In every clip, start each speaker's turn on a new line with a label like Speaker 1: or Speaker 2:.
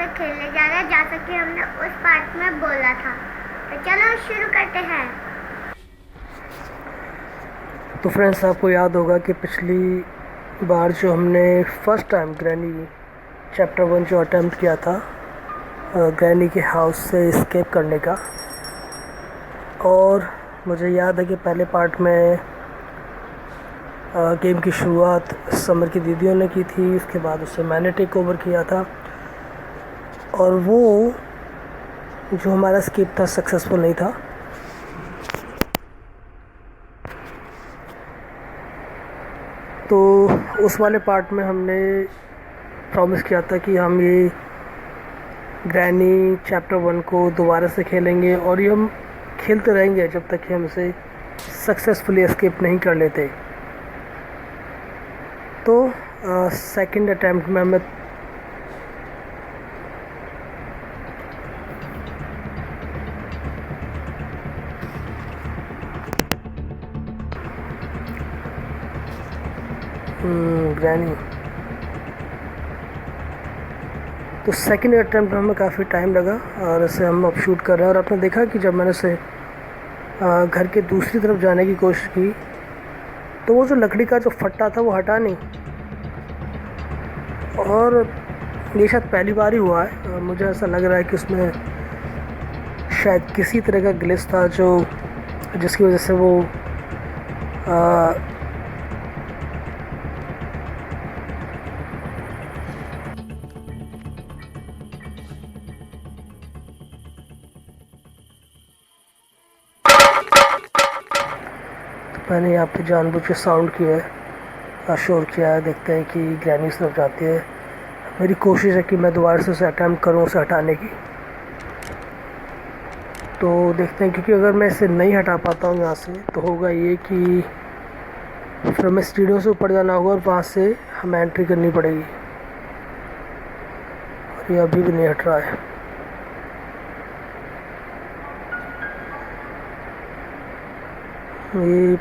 Speaker 1: से खेलने जा रहे हैं, जैसा कि हमने उस पार्ट में बोला था। तो चलो शुरू करते हैं।
Speaker 2: तो फ्रेंड्स, आपको याद होगा कि पिछली बार जो हमने फर्स्ट टाइम ग्रैनी चैप्टर 1 जो अटैम्प्ट किया था ग्रैनी के हाउस से एस्केप करने का, और मुझे याद है कि पहले पार्ट में गेम की शुरुआत समर की दीदियों ने की थी, उसके बाद उससे मैंने टेक ओवर किया था, और वो जो हमारा स्किप था सक्सेसफुल नहीं था। तो उस वाले पार्ट में हमने प्रॉमिस किया था कि हम ये ग्रैनी चैप्टर 1 को दोबारा से खेलेंगे, और ये हम खेलते रहेंगे जब तक कि हम इसे सक्सेसफुली एस्केप नहीं कर लेते। तो सेकंड अटैम्प्ट में हमें ग्रैनी तो सेकंड अटैम्प्ट में हमें काफ़ी टाइम लगा, और इसे हम अब शूट कर रहे हैं। और आपने देखा कि जब मैंने इसे घर के दूसरी तरफ जाने की कोशिश की तो वो जो लकड़ी का जो फट्टा था वो हटा नहीं, और ये शायद पहली बार ही हुआ है। मुझे ऐसा लग रहा है कि उसमें शायद किसी तरह का ग्लिच था जिसकी वजह से वो मैंने यहाँ पे जानबूझ के साउंड किया है, शोर किया है। देखते हैं कि ग्रैनी उस तरफ जाती है। मेरी कोशिश है कि मैं दोबारा से उसे अटैम्प्ट करूँ उसे हटाने की। तो देखते हैं, क्योंकि अगर मैं इसे नहीं हटा पाता हूँ यहाँ से तो होगा ये कि फिर हमें सीढ़ियों से ऊपर जाना होगा और वहाँ से हमें एंट्री करनी पड़ेगी, और ये अभी भी नहीं हट रहा है। ये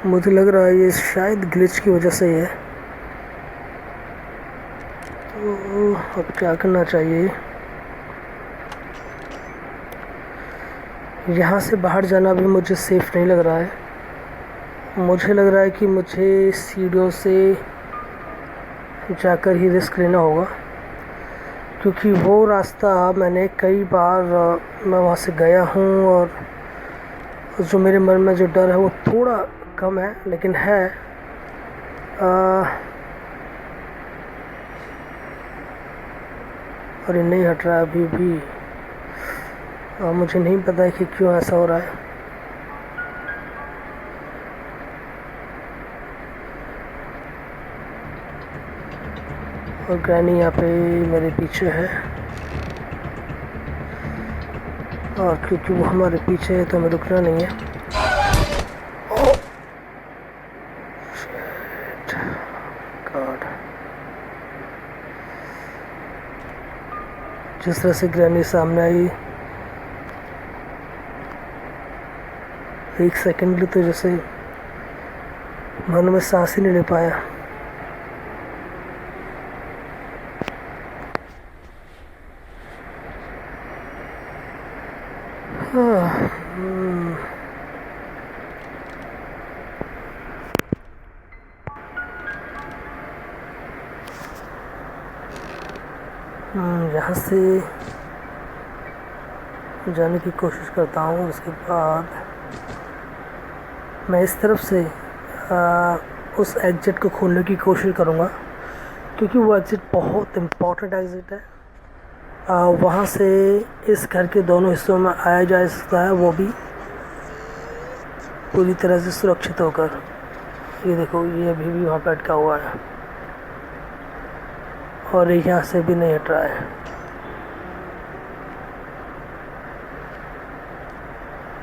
Speaker 2: मुझे लग रहा है ये शायद ग्लिच की वजह से ही है। तो अब क्या करना चाहिए? यहाँ से बाहर जाना भी मुझे सेफ़ नहीं लग रहा है। मुझे लग रहा है कि मुझे सीढ़ियों से जाकर ही रिस्क लेना होगा, क्योंकि वो रास्ता मैंने कई बार मैं वहाँ से गया हूँ, और जो मेरे मन में जो डर है वो थोड़ा कम है, लेकिन है। और ये नहीं हट रहा है अभी भी। मुझे नहीं पता है कि क्यों ऐसा हो रहा है। और ग्रैनी यहाँ पे मेरे पीछे है, और क्योंकि वो हमारे पीछे है तो हमें रुकना नहीं है। गॉड, जिस तरह से ग्रैनी सामने आई, एक सेकंड के लिए तो जैसे मन में सांस ही नहीं ले पाया। यहाँ से जाने की कोशिश करता हूँ। उसके बाद मैं इस तरफ से उस एग्जिट को खोलने की कोशिश करूँगा, क्योंकि वो एग्ज़िट बहुत इम्पोर्टेंट एग्ज़िट है। वहाँ से इस घर के दोनों हिस्सों में आया जा सकता है, वो भी पूरी तरह से सुरक्षित होकर। ये देखो, ये अभी भी वहाँ पर अटका हुआ है, और यहाँ से भी नहीं हट रहा है।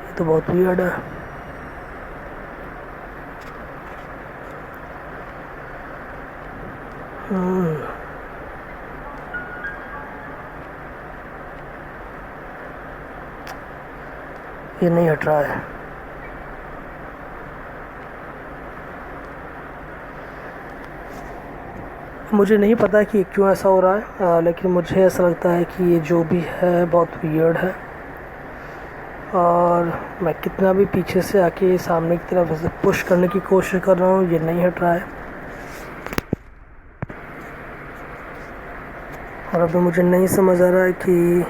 Speaker 2: ये तो बहुत वियर्ड है। ये नहीं हट रहा है। मुझे नहीं पता कि क्यों ऐसा हो रहा है, लेकिन मुझे ऐसा लगता है कि ये जो भी है बहुत वियर्ड है। और मैं कितना भी पीछे से आके सामने की तरफ ऐसे पुश करने की कोशिश कर रहा हूँ, ये नहीं हट रहा है। और अभी मुझे नहीं समझ आ रहा है कि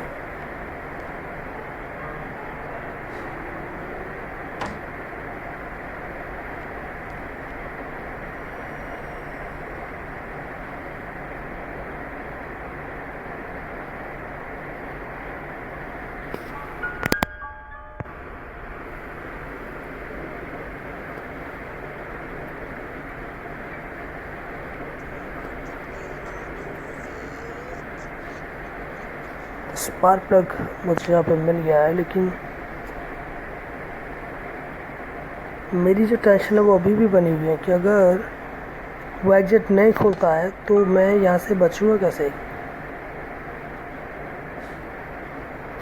Speaker 2: स्पार्क प्लग मुझे यहाँ पे मिल गया है, लेकिन मेरी जो टेंशन है वो अभी भी बनी हुई है कि अगर वो एग्जिट नहीं खुलता है तो मैं यहाँ से बचूँगा कैसे।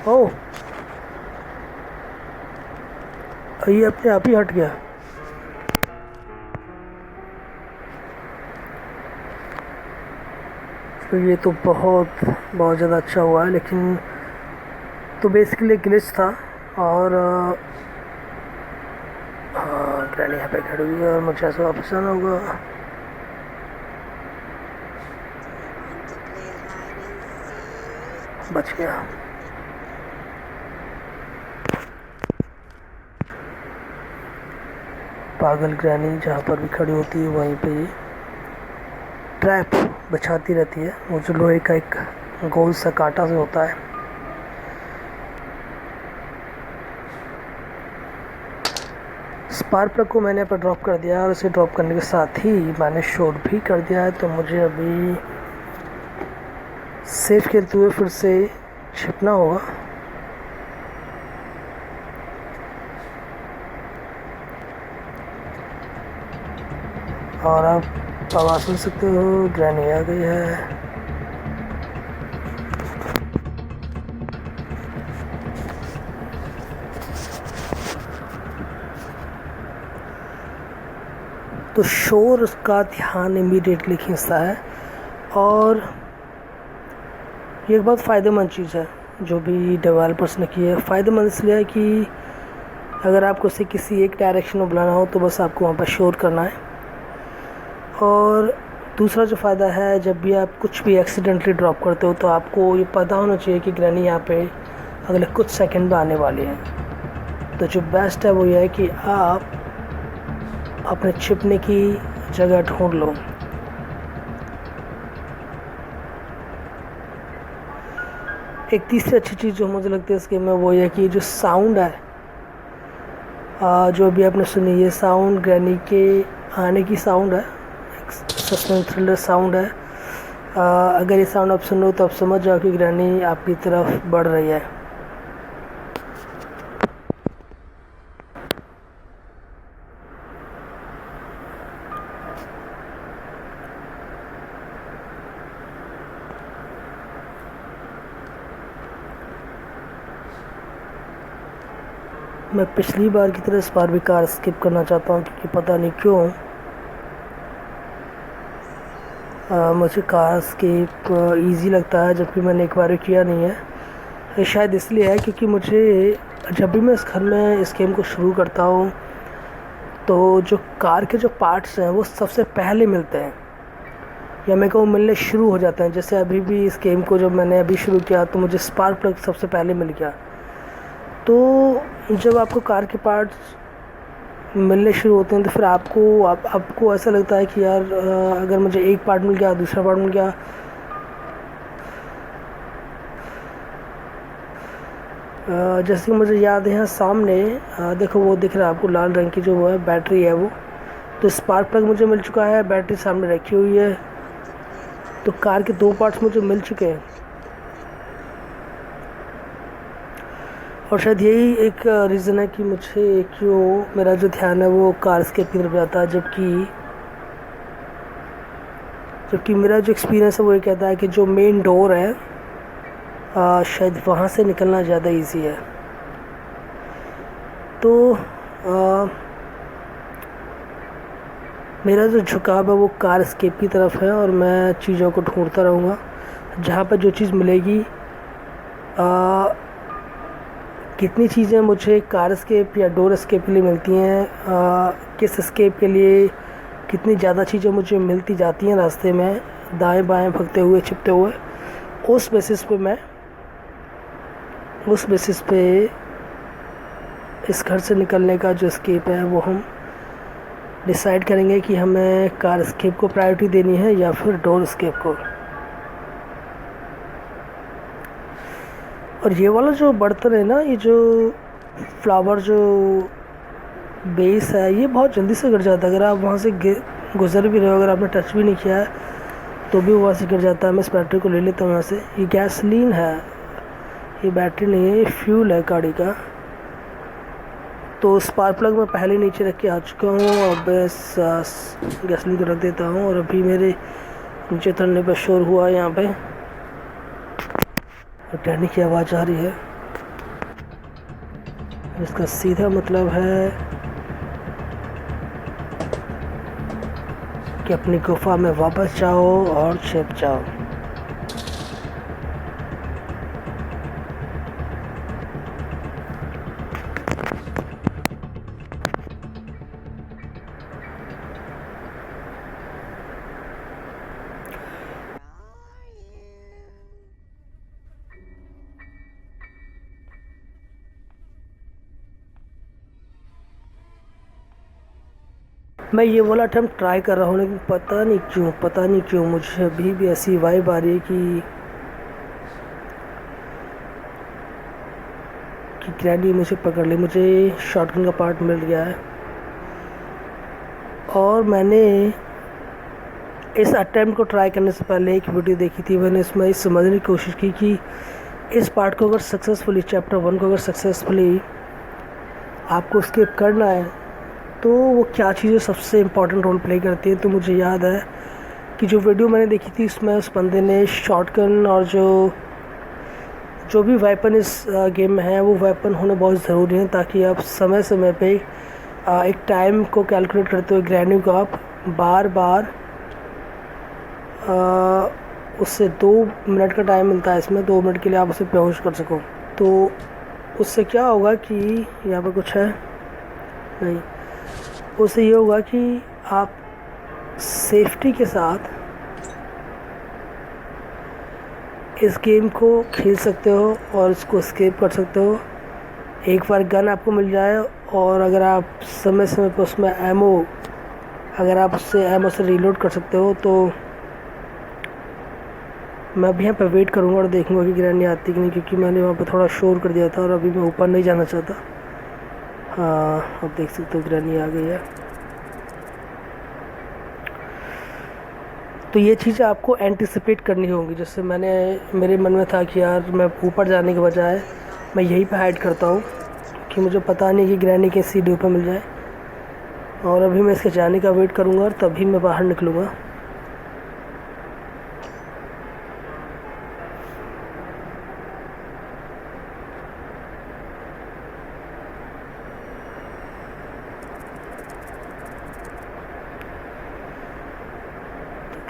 Speaker 2: ओह, ये अपने आप ही हट गया। तो ये तो बहुत ज़्यादा अच्छा हुआ है, लेकिन तो बेसिकली ग्लिच था। और हाँ, ग्रैनी यहाँ पे खड़ी हुई है और मुझे ऐसा वापस आना होगा। बच गया। पागल ग्रैनी जहाँ पर भी खड़ी होती है वहीं पे ये ट्रैप बिछाती रहती है। वो जो लोहे का एक गोल सा कांटा से होता है। स्पार्क प्लग को मैंने पर ड्रॉप कर दिया और उसे ड्रॉप करने के साथ ही मैंने शोर भी कर दिया है। तो मुझे अभी सेफ खेलते हुए फिर से छिपना होगा। और आप आवाज़ सुन सकते हो, ग्रैनी आ गई है। तो शोर उसका ध्यान इमीडिएटली खींचता है। और ये एक बहुत फ़ायदेमंद चीज़ है जो भी डेवलपर्स ने की है। फ़ायदेमंद इसलिए है कि अगर आपको उसे किसी एक डायरेक्शन में बुलाना हो तो बस आपको वहाँ पर शोर करना है। और दूसरा जो फ़ायदा है, जब भी आप कुछ भी एक्सीडेंटली ड्रॉप करते हो तो आपको ये पता होना चाहिए कि ग्रैनी यहाँ पे अगले कुछ सेकंड में आने वाली है। तो जो बेस्ट है वो ये है कि आप अपने छिपने की जगह ढूंढ लो। एक तीसरी अच्छी चीज़ जो मुझे लगती है इस गेम में वो ये कि जो साउंड है, जो भी आपने सुनी, ये साउंड ग्रैनी के आने की साउंड है। सस्पेंस थ्रिलर साउंड है। अगर ये साउंड आप सुनो तो आप समझ जाओ कि ग्रैनी आपकी तरफ बढ़ रही है। मैं पिछली बार की तरह इस बार भी कार स्किप करना चाहता हूँ, क्योंकि पता नहीं क्यों मुझे कार स्किप ईज़ी लगता है, जबकि मैंने एक बार किया नहीं है। ये शायद इसलिए है क्योंकि मुझे जब भी मैं इस घर में इस गेम को शुरू करता हूँ तो जो कार के जो पार्ट्स हैं वो सबसे पहले मिलते हैं, या मेरे को मिलने शुरू हो जाते हैं। जैसे अभी भी इस गेम को जब मैंने अभी शुरू किया तो मुझे स्पार्क प्लग सबसे पहले मिल गया। तो जब आपको कार के पार्ट्स मिलने शुरू होते हैं तो फिर आपको ऐसा लगता है कि यार अगर मुझे एक पार्ट मिल गया, दूसरा पार्ट मिल गया, जैसे कि मुझे याद है यहाँ सामने देखो वो दिख रहा है आपको लाल रंग की जो वो है बैटरी है वो। तो स्पार्क प्लग मुझे मिल चुका है, बैटरी सामने रखी हुई है। तो कार के 2 पार्ट्स मुझे मिल चुके हैं। और शायद यही एक रीज़न है कि मुझे क्यों मेरा जो ध्यान है वो कार स्केप की तरफ जाता है, जबकि मेरा जो एक्सपीरियंस है वो ये कहता है कि जो मेन डोर है शायद वहाँ से निकलना ज़्यादा इजी है। तो मेरा जो झुकाव है वो कार एस्केप की तरफ है और मैं चीज़ों को ढूंढता रहूँगा। जहाँ पर जो चीज़ मिलेगी, कितनी चीज़ें मुझे कार एस्केप या डोर एस्केप के लिए मिलती हैं, किस एस्केप के लिए कितनी ज़्यादा चीज़ें मुझे मिलती जाती हैं रास्ते में, दाएं बाएं भगते हुए छिपते हुए, उस बेसिस पे इस घर से निकलने का जो एस्केप है वो हम डिसाइड करेंगे कि हमें कार एस्केप को प्रायोरिटी देनी है या फिर डोर एस्केप को। और ये वाला जो बर्तन है ना, ये जो फ्लावर जो बेस है, ये बहुत जल्दी से गिर जाता है। अगर आप वहाँ से गुजर भी रहे हो, अगर आपने टच भी नहीं किया है तो भी वहाँ से गिर जाता है। मैं इस बैटरी को ले लेता हूँ यहाँ से। ये गैसोलीन है, ये बैटरी नहीं है, ये फ्यूल है गाड़ी का। तो स्पार्क प्लग मैं पहले नीचे रख के आ चुका हूँ। अब इस गैसोलीन को रख देता हूँ और अभी मेरे नीचे उतरने पर शोर हुआ है यहाँ पे, टहनी की आवाज़ आ रही है। इसका सीधा मतलब है कि अपनी गुफा में वापस जाओ और छिप जाओ। मैं ये वाला अटेम्प्ट ट्राई कर रहा हूँ, लेकिन पता नहीं क्यों मुझे अभी भी ऐसी वाइब आ रही है कि ग्रैनी मुझे पकड़ ली। मुझे शॉटगन का पार्ट मिल गया है और मैंने इस अटेम्प्ट को ट्राई करने से पहले एक वीडियो देखी थी। मैंने इसमें समझने की कोशिश की कि इस पार्ट को अगर सक्सेसफुली, चैप्टर 1 को अगर सक्सेसफुली आपको स्किप करना है तो वो क्या चीज़ें सबसे इम्पॉर्टेंट रोल प्ले करती है। तो मुझे याद है कि जो वीडियो मैंने देखी थी उसमें उस बंदे ने शॉटगन और जो भी वेपन इस गेम में है वो वेपन होने बहुत ज़रूरी है, ताकि आप समय समय पे एक टाइम को कैलकुलेट करते हुए ग्रैनी को आप बार बार उससे 2 मिनट का टाइम मिलता है। इसमें 2 मिनट के लिए आप उसे बेहोश कर सको। तो उससे क्या होगा कि यहाँ पर कुछ है नहीं, उससे ये होगा कि आप सेफ्टी के साथ इस गेम को खेल सकते हो और इसको एस्केप कर सकते हो। एक बार गन आपको मिल जाए और अगर आप समय समय पर उसमें अगर आप उससे एमओ से रीलोड कर सकते हो, तो मैं अभी यहाँ पर वेट करूँगा और देखूँगा कि ग्रैनी आती कि नहीं, क्योंकि मैंने वहाँ पर थोड़ा शोर कर दिया था और अभी मैं ऊपर नहीं जाना चाहता। हाँ, अब देख सकते हो ग्रैनी आ गई है। तो ये चीज़ें आपको एंटिसिपेट करनी होंगी। जैसे मेरे मन में था कि यार मैं ऊपर जाने के बजाय मैं यहीं पे हाइड करता हूँ, कि मुझे पता नहीं कि ग्रैनी के सीढ़ी पर मिल जाए। और अभी मैं इसके जाने का वेट करूँगा और तभी मैं बाहर निकलूँगा।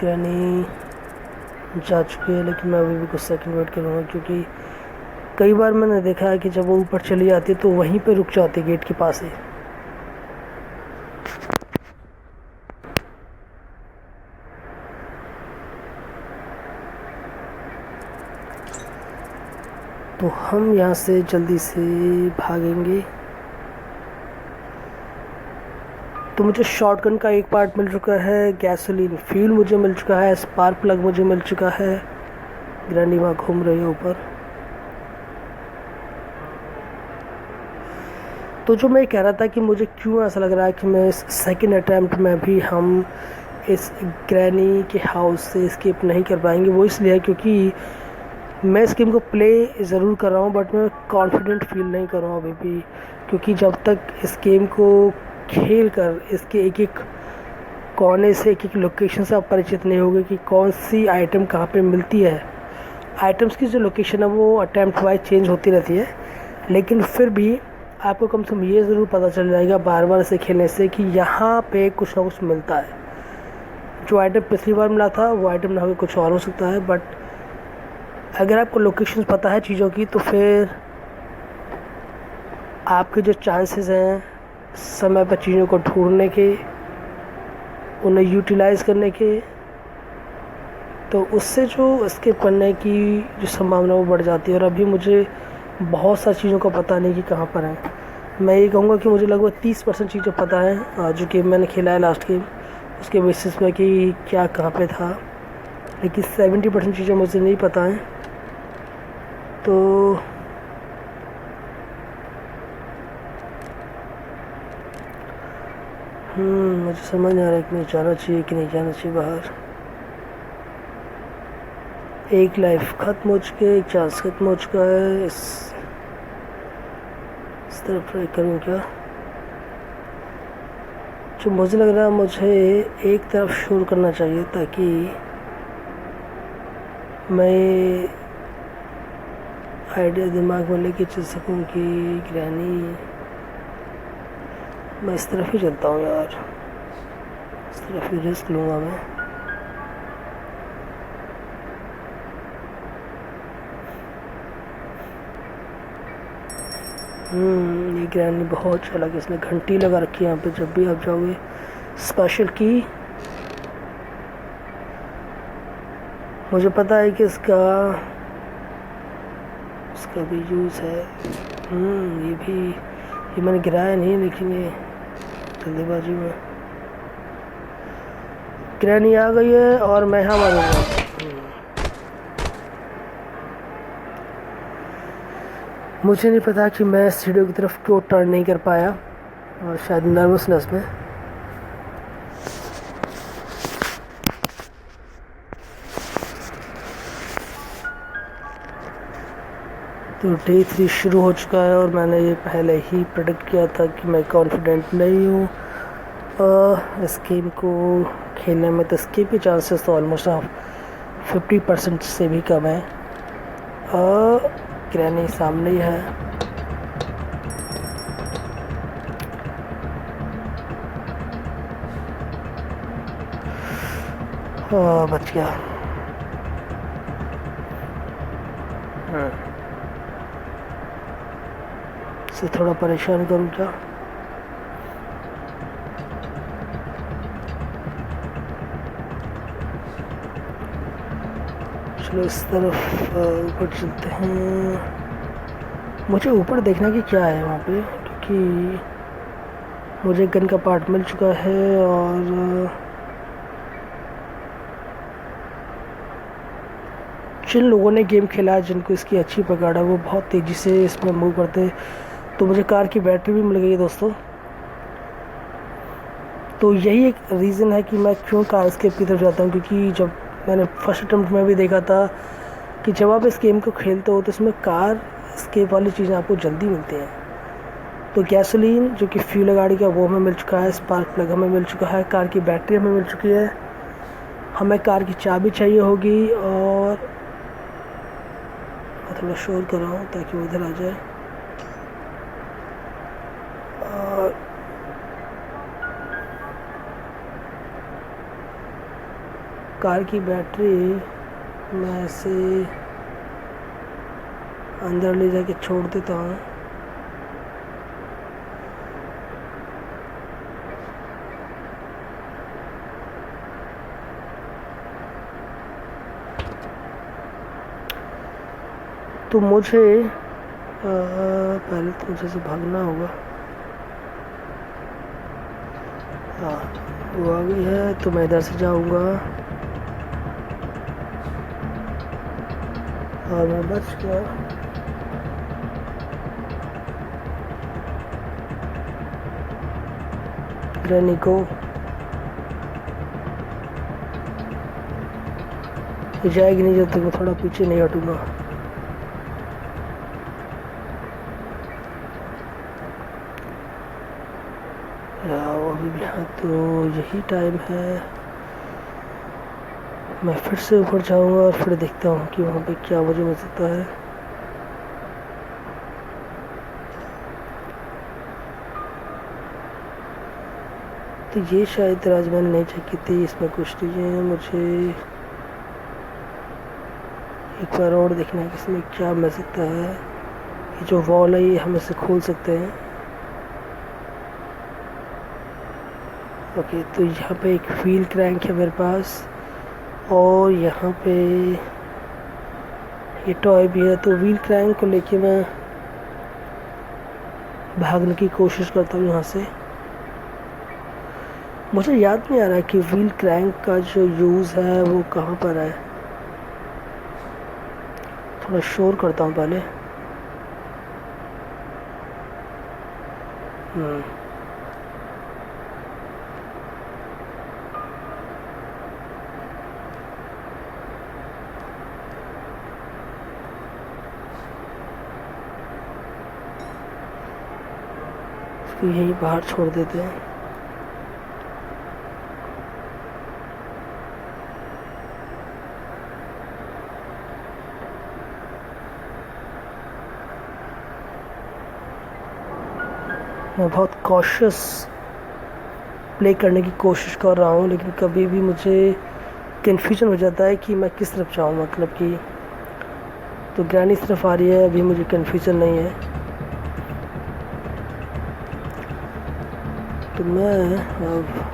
Speaker 2: ग्रैनी जा चुकी है, लेकिन मैं अभी भी कुछ सेकंड वेट करूँगा, क्योंकि कई बार मैंने देखा है कि जब वो ऊपर चली जाती है तो वहीं पे रुक जाती है, गेट के पास ही। तो हम यहाँ से जल्दी से भागेंगे। तो मुझे शॉटगन का एक पार्ट मिल चुका है, गैसोलीन फ्यूल मुझे मिल चुका है, स्पार्क प्लग मुझे मिल चुका है। ग्रैनी वहाँ घूम रही है ऊपर। तो जो मैं कह रहा था कि मुझे क्यों ऐसा लग रहा है कि मैं इस सेकंड अटैम्प्ट में भी हम इस ग्रैनी के हाउस से एस्केप नहीं कर पाएंगे, वो इसलिए है क्योंकि मैं इस गेम को प्ले ज़रूर कर रहा हूँ, बट मैं कॉन्फिडेंट फील नहीं कर रहा हूँ अभी भी। क्योंकि जब तक इस गेम को खेल कर इसके एक एक कोने से, एक एक लोकेशन से आप परिचित नहीं होगे कि कौन सी आइटम कहाँ पे मिलती है। आइटम्स की जो लोकेशन है वो अटैम्प्ट वाइज चेंज होती रहती है, लेकिन फिर भी आपको कम से कम ये ज़रूर पता चल जाएगा बार बार इसे खेलने से कि यहाँ पे कुछ ना कुछ मिलता है। जो आइटम पिछली बार मिला था वो आइटम ना हो कुछ और हो सकता है, बट अगर आपको लोकेशन पता है चीज़ों की तो फिर आपके जो चांसेस हैं समय पर चीज़ों को ढूंढने के, उन्हें यूटिलाइज़ करने के, तो उससे जो स्किप करने की जो संभावना वो बढ़ जाती है। और अभी मुझे बहुत सारी चीज़ों का पता नहीं कि कहाँ पर है। मैं ये कहूँगा कि मुझे लगभग 30% चीज़ें पता है जो कि मैंने खेला है लास्ट गेम, उसके बेसिस पे कि क्या कहाँ पे था, लेकिन 70% चीज़ें मुझे नहीं पता हैं। तो मुझे समझ नहीं आ रहा है कि मुझे जाना चाहिए कि नहीं जाना चाहिए बाहर। एक लाइफ ख़त्म हो चुकी है, एक चांस ख़त्म हो चुका है। इस तरफ ट्राई करूँ क्या? जो मुझे लग रहा है मुझे एक तरफ शुरू करना चाहिए ताकि मैं आइडिया दिमाग में लेके चल सकूँ कि ग्रैनी, मैं इस तरफ ही चलता हूँ यार, इस तरफ ही रिस्क लूँगा मैं। ये ग्रैनी बहुत चालाक, इसने घंटी लगा रखी है यहाँ पे, जब भी आप जाओगे स्पेशल की। मुझे पता है कि इसका भी यूज़ है। ये मैंने गिराया नहीं, लेकिन ये जल्दीबाजी में ग्रैनी आ गई है और मैं यहाँ मारूंगा। मुझे नहीं पता कि मैं सीढ़ियों की तरफ क्यों टर्न नहीं कर पाया, और शायद नर्वसनेस में। तो डे 3 शुरू हो चुका है और मैंने ये पहले ही प्रेडिक्ट किया था कि मैं कॉन्फिडेंट नहीं हूँ इस गेम को खेलने में। तो इसके भी चांसेस तो ऑलमोस्ट 50% से भी कम है। ग्रैनी सामने ही है। बच गया। से थोड़ा परेशान करूँ क्या? चलो इस तरफ ऊपर चलते हैं। मुझे ऊपर देखना कि क्या है वहाँ पे, क्योंकि मुझे गन का पार्ट मिल चुका है और जिन लोगों ने गेम खेला है, जिनको इसकी अच्छी पकड़ है, वो बहुत तेज़ी से इसमें मूव करते। तो मुझे कार की बैटरी भी मिल गई है दोस्तों। तो यही एक रीज़न है कि मैं क्यों कार स्केप की तरफ जाता हूँ, क्योंकि जब मैंने फर्स्ट अटेम्प्ट में भी देखा था कि जब आप इस गेम को खेलते हो तो इसमें कार स्केप वाली चीज़ें आपको जल्दी मिलती हैं। तो गैसोलीन जो कि फ्यूल है गाड़ी का, वो हमें मिल चुका है। स्पार्क प्लग हमें मिल चुका है। कार की बैटरी हमें मिल चुकी है। हमें कार की चाबी चाहिए होगी, और मैं थोड़ा शोर कर रहा हूँ ताकि वो इधर आ जाए। और कार की बैटरी मैं इसे अंदर ले जाके छोड़ देता हूँ। तो मुझे पहले तो मुझे से भागना होगा। हाँ, वो आ गई है, तो मैं इधर से जाऊंगा और मैं बच गया। ग्रैनी को जाएगी नहीं जब तक मैं थोड़ा पीछे नहीं हटूंगा। अभी भी हाँ, तो यही टाइम है। मैं फिर से ऊपर जाऊंगा और फिर देखता हूँ कि वहाँ पे क्या मुझे मिल सकता है। तो ये शायद आज मैंने नहीं चेक की थी, इसमें कुछ चीज़ें मुझे एक बार और देखना है कि इसमें क्या मिल सकता है। ये जो वॉल है ये हम इसे खोल सकते हैं। ओके, तो यहाँ पे एक व्हील क्रैंक है मेरे पास, और यहाँ पे ये टॉय भी है। तो व्हील क्रैंक को लेके मैं भागने की कोशिश करता हूँ यहाँ से। मुझे याद नहीं आ रहा कि व्हील क्रैंक का जो यूज़ है वो कहाँ पर है। थोड़ा शोर करता हूँ पहले। इसको यहीं बाहर छोड़ देते हैं। मैं बहुत कॉशियस प्ले करने की कोशिश कर रहा हूँ, लेकिन कभी भी मुझे कन्फ्यूजन हो जाता है कि मैं किस तरफ जाऊँ। मतलब कि तो ग्रैनी तरफ आ रही है, अभी मुझे कन्फ्यूजन नहीं है। तो मैं अब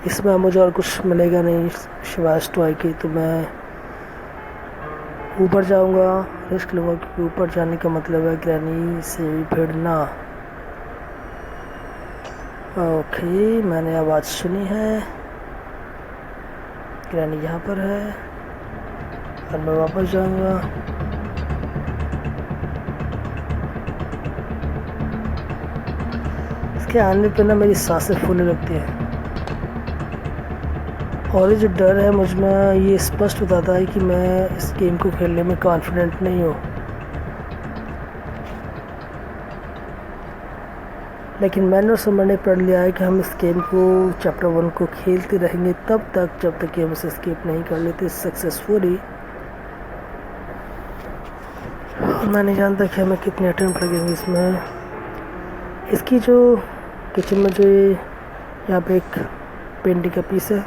Speaker 2: इसमें मुझे और कुछ मिलेगा नहीं शिवाय टॉय की, तो मैं ऊपर जाऊंगा, रिस्क लूँगा, क्योंकि ऊपर जाने का मतलब है ग्रैनी से भिड़ना। ओके, मैंने आवाज़ सुनी है, ग्रैनी यहाँ पर है, और मैं वापस जाऊंगा। इसके आने पर ना मेरी सांसें फूलने लगती है, और ये जो डर है मुझ में, ये स्पष्ट बताता है कि मैं इस गेम को खेलने में कॉन्फिडेंट नहीं हूँ। लेकिन मैंने और समर ने पढ़ लिया है कि हम इस गेम को चैप्टर 1 को खेलते रहेंगे तब तक जब तक कि हम इसे स्किप नहीं कर लेते सक्सेसफुली। मैं नहीं जानता कि हमें कितने अटेम्प्ट लगेंगे इसमें। इसकी जो किचन में जो यहाँ पे एक पेंटिंग का पीस है,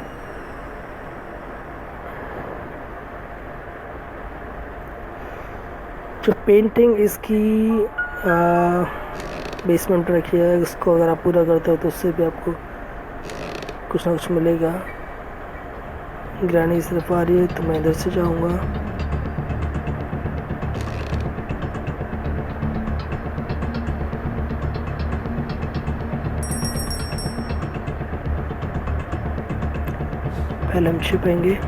Speaker 2: जो पेंटिंग इसकी बेसमेंट में रखी है, इसको अगर आप पूरा करते हो तो उससे भी आपको कुछ ना कुछ मिलेगा। ग्रैनी इस तरफ आ रही है, तो मैं इधर से जाऊंगा। पहले हम छिपेंगे।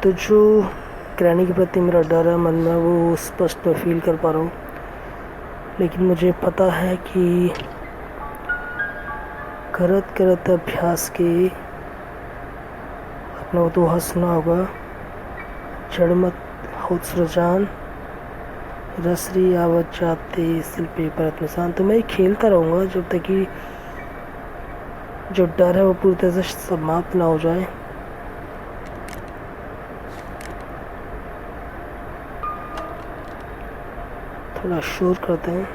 Speaker 2: तो जो ग्रैनी के प्रति मेरा डर है मन में, वो स्पष्ट मैं फील कर पा रहा हूँ। लेकिन मुझे पता है कि करत करत अभ्यास के अपना वो तो हंसना होगा। जड़ मत खुद सृजान, रसरी आवत जाते सिल पे परत निशान। तो मैं खेलता रहूँगा जब तक कि जो डर है वो पूरी तरह से समाप्त ना हो जाए। थोड़ा शोर करते हैं।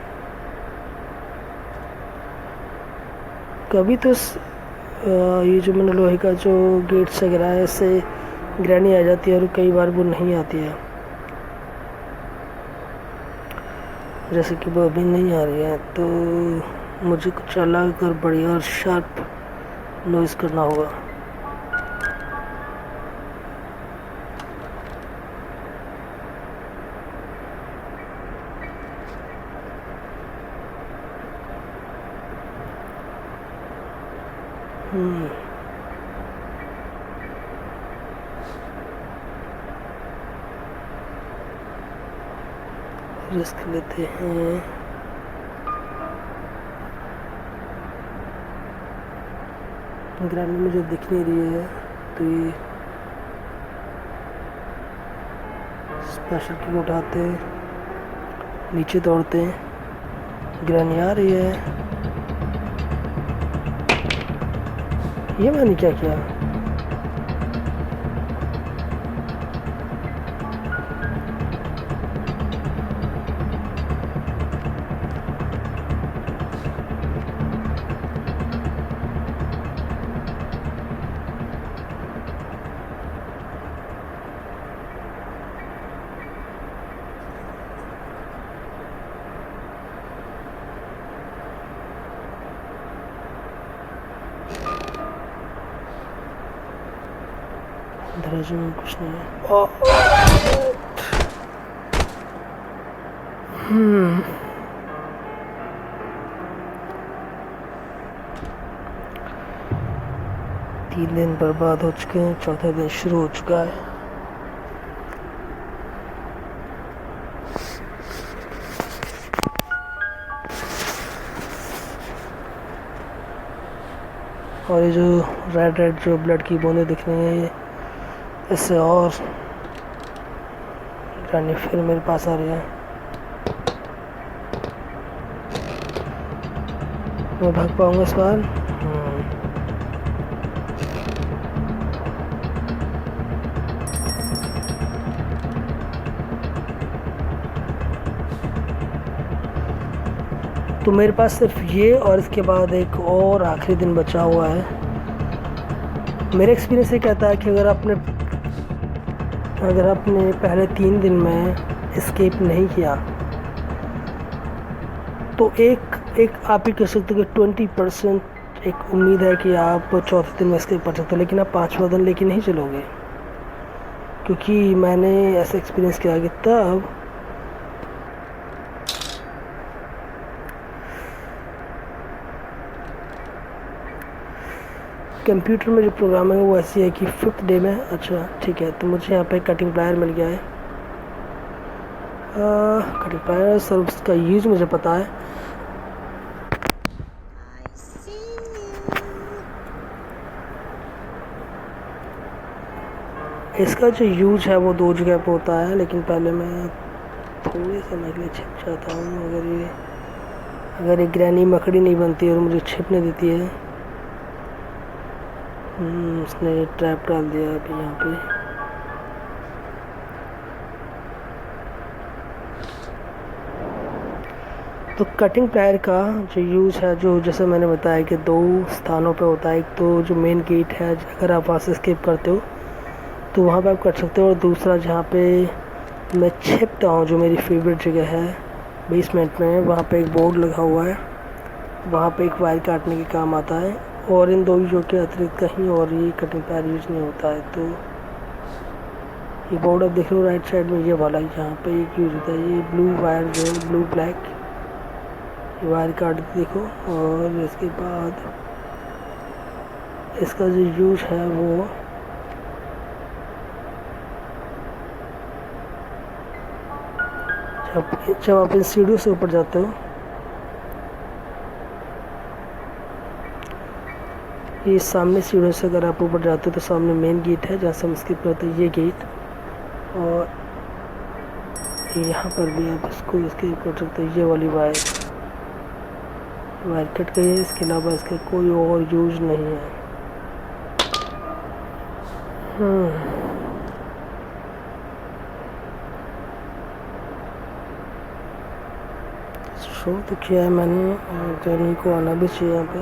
Speaker 2: कभी तो ये जो मैंने लोहे का जो गेट से गिराया है, इससे ग्रैनी आ जाती है, और कई बार वो नहीं आती है, जैसे कि वो अभी नहीं आ रही है। तो मुझे कुछ अलग और बढ़िया और शार्प नॉइज़ करना होगा। रिस्क लेते हैं। ग्राउंड में जो दिख नहीं रही है, तो ये प्रेशर किक उठाते, नीचे दौड़ते, ग्रैनी आ रही है। ये मैंने क्या किया? दरवाजे में कुछ नहीं है। तीन दिन बर्बाद हो चुके हैं, चौथा दिन शुरू हो चुका है। और ये जो रेड रेड जो ब्लड की बूंदें दिख रही हैं, ये इससे और ग्रैनी फिर मेरे पास आ रही है। मैं भाग पाऊंगा इस बार? तो मेरे पास सिर्फ ये और इसके बाद एक और आखिरी दिन बचा हुआ है। मेरा एक्सपीरियंस ये कहता है कि अगर आपने पहले 3 दिन में एस्केप नहीं किया तो एक आप ही कह सकते हो कि 20% एक उम्मीद है कि आप चौथे दिन में एस्केप कर सकते हो, लेकिन आप 5वां दिन लेके नहीं चलोगे। क्योंकि मैंने ऐसा एक्सपीरियंस किया कि तब कंप्यूटर में जो प्रोग्रामिंग है वो ऐसी है कि 5th डे में, अच्छा ठीक है, तो मुझे यहाँ पे कटिंग प्लायर मिल गया है। कटिंग प्लायर सर उसका यूज़ मुझे पता है। इसका जो यूज है वो 2 जगह पे होता है, लेकिन पहले मैं थोड़े समय के लिए छिप जाता हूँ। अगर एक ग्रैनी मकड़ी नहीं बनती और मुझे छिपने देती है। उसने ट्रैप डाल दिया अभी यहाँ पे। तो कटिंग प्लायर का जो यूज़ है, जो जैसे मैंने बताया कि 2 स्थानों पे होता है। एक तो जो मेन गेट है, अगर आप वहाँ से स्किप करते हो तो वहाँ पे आप कर सकते हो, और दूसरा जहाँ पे मैं छिपता हूँ, जो मेरी फेवरेट जगह है बेसमेंट में, वहाँ पे एक बोर्ड लगा हुआ है, वहाँ पे एक वायर काटने के काम आता है। और इन 2 यूज़ों के अतिरिक्त कहीं और ये कटिंग प्लायर यूज़ नहीं होता है। तो ये बोर्ड आप देख लो राइट साइड में, ये वाला यहाँ पे एक यूज़ होता है। ये ब्लू वायर जो है, ब्लू ब्लैक, ये वायर काट देखो। और इसके बाद इसका जो यूज़ है वो जब आप इन सीढ़ियों से ऊपर जाते हो, ये सामने सीढ़ियों से अगर आप ऊपर जाते हो तो सामने मेन गेट है जहाँ से हम स्किप करते हैं, ये गेट। और यहाँ पर भी आप इसको स्किप कर सकते हो। ये वाली वायर कट गई है, इसके अलावा इसका कोई और यूज नहीं है। शो तो किया है मैंने, जर्नी को आना भी चाहिए यहाँ पे।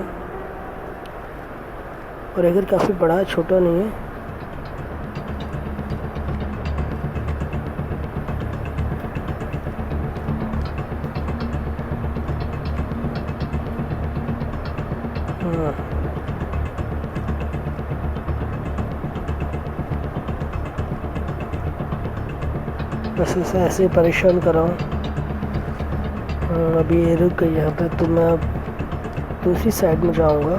Speaker 2: और अगर काफ़ी बड़ा है, छोटा नहीं है। बस इसे ऐसे ही परेशान कर रहा हूँ। अभी ये रुक गई यहाँ पे, तो मैं अब दूसरी साइड में जाऊँगा।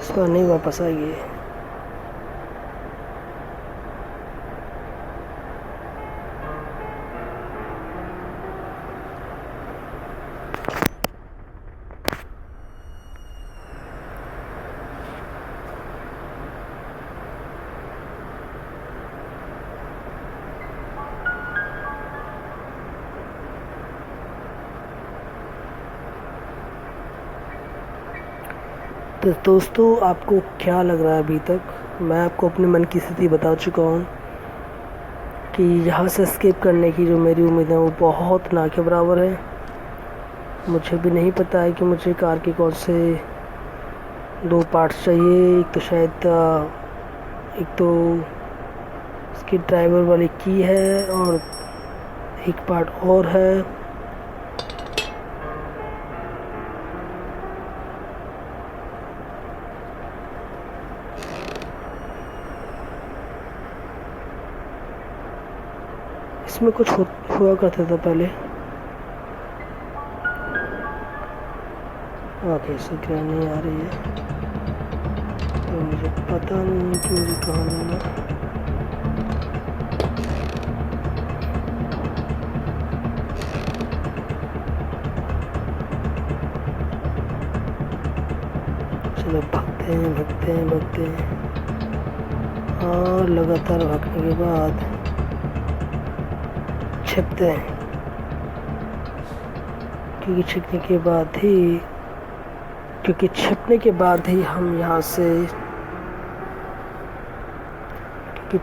Speaker 2: इस बार नहीं वापस आएगी। तो दोस्तों, आपको क्या लग रहा है अभी तक? मैं आपको अपने मन की स्थिति बता चुका हूँ कि यहाँ से एस्केप करने की जो मेरी उम्मीद है वो बहुत ना के बराबर है। मुझे भी नहीं पता है कि मुझे कार के कौन से 2 पार्ट्स चाहिए। एक तो शायद एक तो इसकी ड्राइवर वाली की है और एक पार्ट और है। इसमें कुछ हुआ करता था पहले। आगे से ग्रैनी आ रही है तो मुझे पता नहीं है कि मुझे कहाँ जाना। चलो भागते हैं भागते हैं भागते हैं। और लगातार भागने के बाद छिपते हैं, क्योंकि छिपने के बाद ही हम यहाँ से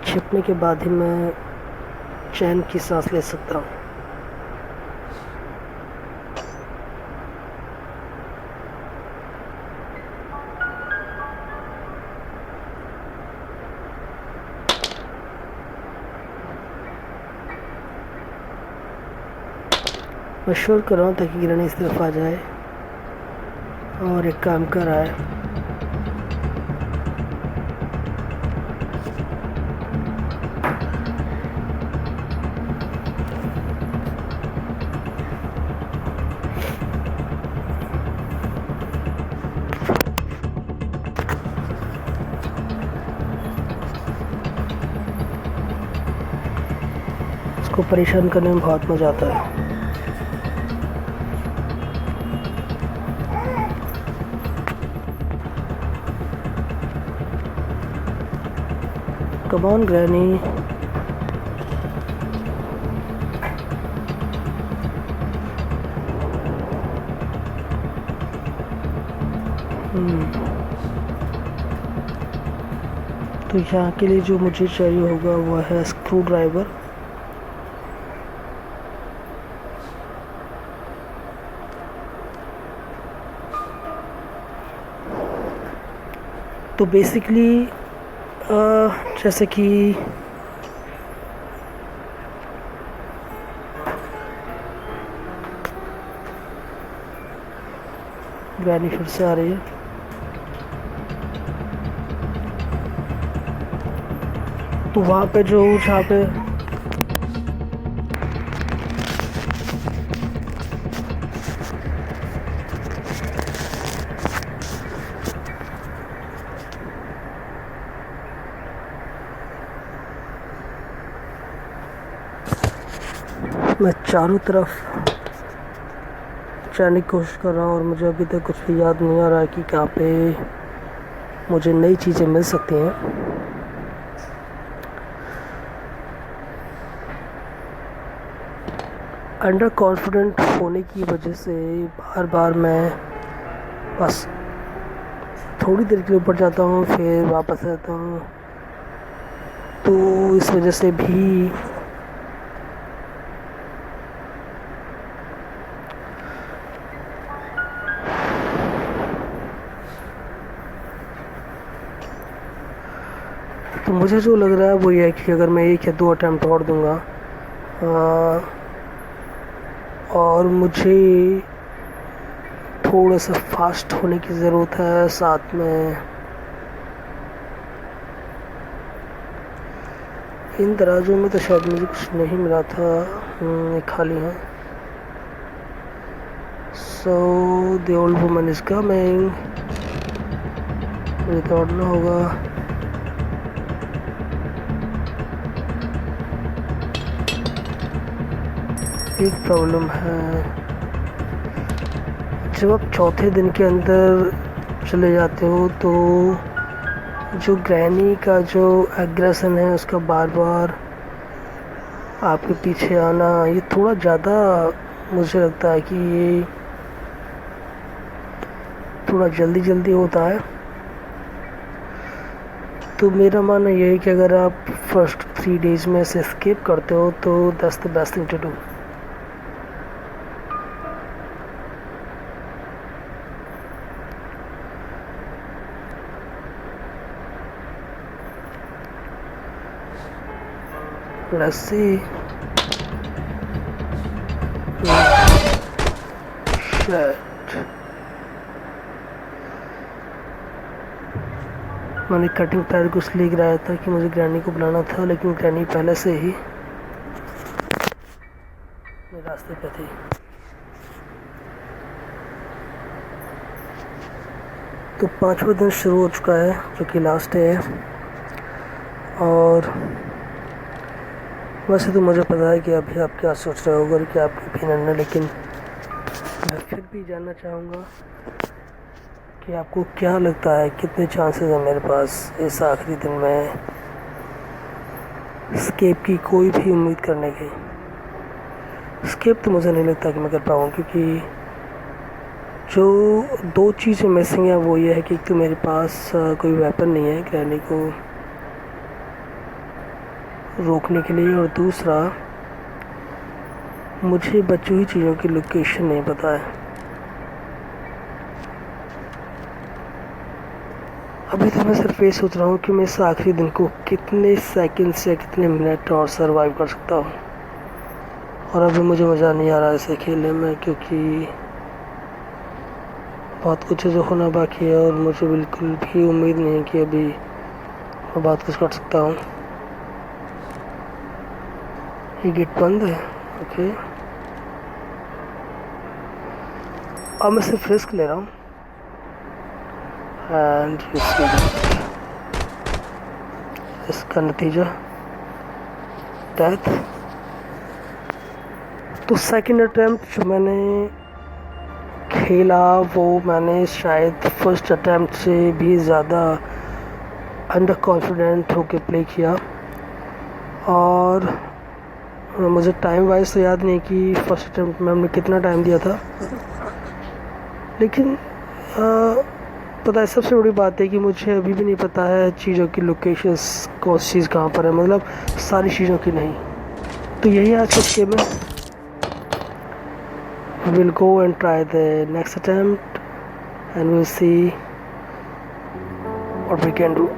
Speaker 2: छिपने के बाद ही मैं चैन की सांस ले सकता हूँ। मैं श्योर कर रहा हूँ ताकि गिरने इस तरफ आ जाए और एक काम कर रहा है। इसको परेशान करने में बहुत मज़ा आता है। Come on, Granny. तो यहाँ के लिए जो मुझे चाहिए होगा वो है स्क्रू ड्राइवर। तो बेसिकली जैसे कि ग्रैनी फिर से आ रही है। तो वहाँ पे जहाँ पे मैं चारों तरफ जाने की कोशिश कर रहा हूँ और मुझे अभी तक कुछ भी याद नहीं आ रहा है कि कहाँ पे मुझे नई चीज़ें मिल सकती हैं। अंडर कॉन्फिडेंट होने की वजह से बार बार मैं बस थोड़ी देर के लिए ऊपर जाता हूँ फिर वापस आता हूँ। तो इस वजह से भी तो मुझे जो लग रहा है वो ये है कि अगर मैं 1 या 2 अटैम्प्ट और दूंगा और मुझे थोड़ा सा फास्ट होने की ज़रूरत है। साथ में इन दराजों में तो शायद मुझे कुछ नहीं मिला था, ये खाली है। So the old woman is coming, मुझे दौड़ना होगा। एक प्रॉब्लम है, जब आप चौथे दिन के अंदर चले जाते हो तो जो ग्रैनी का जो एग्रेशन है उसका बार बार आपके पीछे आना, ये थोड़ा ज़्यादा मुझे लगता है कि ये थोड़ा जल्दी जल्दी होता है। तो मेरा मानना ये है कि अगर आप फर्स्ट 3 डेज़ में से स्किप करते हो तो that's the best thing to do. Let's see. Shit. मैंने कटिंग पैड को इसलिए गिराया था कि मुझे ग्रैनी को बुलाना था, लेकिन ग्रैनी पहले से ही मेरे रास्ते पे थी। तो 5वां दिन शुरू हो चुका है, जो कि लास्ट डे है। और वैसे तो मुझे पता है कि अभी आप क्या सोच रहे होगे कि आपकी ओपिनियन है, लेकिन मैं फिर भी जानना चाहूँगा कि आपको क्या लगता है कितने चांसेस हैं मेरे पास इस आखिरी दिन में स्केप की कोई भी उम्मीद करने की। स्केप तो मुझे नहीं लगता कि मैं कर पाऊँ, क्योंकि जो 2 चीज़ें मिसिंग है वो ये है कि एक तो मेरे पास कोई वेपन नहीं है ग्रैनी को रोकने के लिए, और दूसरा मुझे बची हुई चीज़ों की लोकेशन नहीं पता है। अभी तो मैं सिर्फ ये सोच रहा हूँ कि मैं इस आखिरी दिन को कितने सेकंड या कितने मिनट और सरवाइव कर सकता हूँ। और अभी मुझे मज़ा नहीं आ रहा इसे खेलने में, क्योंकि बहुत कुछ है जो होना बाकी है और मुझे बिल्कुल भी उम्मीद नहीं है कि अभी मैं बहुत कुछ कर सकता हूँ। ये गेट बंद है, ओके। अब मैं सिर्फ रिस्क ले रहा हूँ। एंड इसका नतीजा डेथ। तो सेकंड अटैम्प्ट जो मैंने खेला वो मैंने शायद फर्स्ट अटैम्प्ट से भी ज़्यादा अंडर कॉन्फिडेंट होके प्ले किया। और मुझे टाइम वाइज तो याद नहीं कि फर्स्ट अटैम्प्ट में हमने कितना टाइम दिया था, लेकिन पता है सबसे बड़ी बात है कि मुझे अभी भी नहीं पता है चीज़ों की लोकेशंस, कौन सी चीज़ कहाँ पर है, मतलब सारी चीज़ों की नहीं। तो यही आज का गेम है। We will go and try the next attempt and we will see what we can do.